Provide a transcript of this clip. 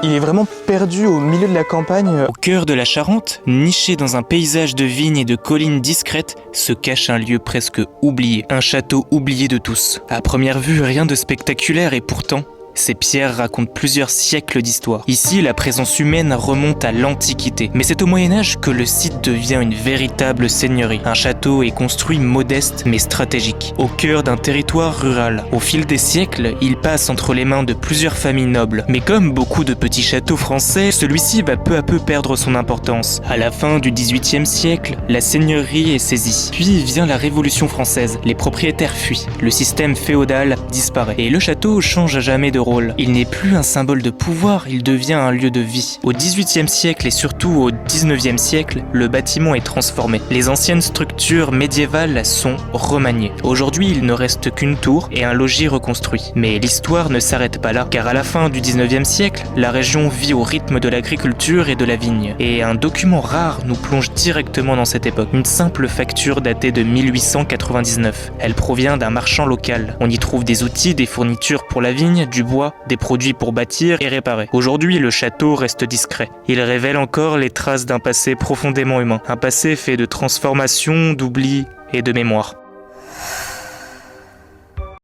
Il est vraiment perdu au milieu de la campagne. Au cœur de la Charente, niché dans un paysage de vignes et de collines discrètes, se cache un lieu presque oublié. Un château oublié de tous. À première vue, rien de spectaculaire et pourtant, ces pierres racontent plusieurs siècles d'histoire. Ici, la présence humaine remonte à l'Antiquité. Mais c'est au Moyen-Âge que le site devient une véritable seigneurie. Un château est construit modeste mais stratégique, au cœur d'un territoire rural. Au fil des siècles, il passe entre les mains de plusieurs familles nobles. Mais comme beaucoup de petits châteaux français, celui-ci va peu à peu perdre son importance. À la fin du XVIIIe siècle, la seigneurie est saisie. Puis vient la Révolution française. Les propriétaires fuient. Le système féodal disparaît. Et le château change à jamais de rôle. Il n'est plus un symbole de pouvoir, il devient un lieu de vie. Au XVIIIe siècle et surtout au XIXe siècle, le bâtiment est transformé. Les anciennes structures médiévales sont remaniées. Aujourd'hui, il ne reste qu'une tour et un logis reconstruit. Mais l'histoire ne s'arrête pas là, car à la fin du XIXe siècle, la région vit au rythme de l'agriculture et de la vigne. Et un document rare nous plonge directement dans cette époque. Une simple facture datée de 1899. Elle provient d'un marchand local. On y trouve des outils, des fournitures pour la vigne, du bois, des produits pour bâtir et réparer. Aujourd'hui, le château reste discret. Il révèle encore les traces d'un passé profondément humain. Un passé fait de transformation, d'oubli et de mémoire.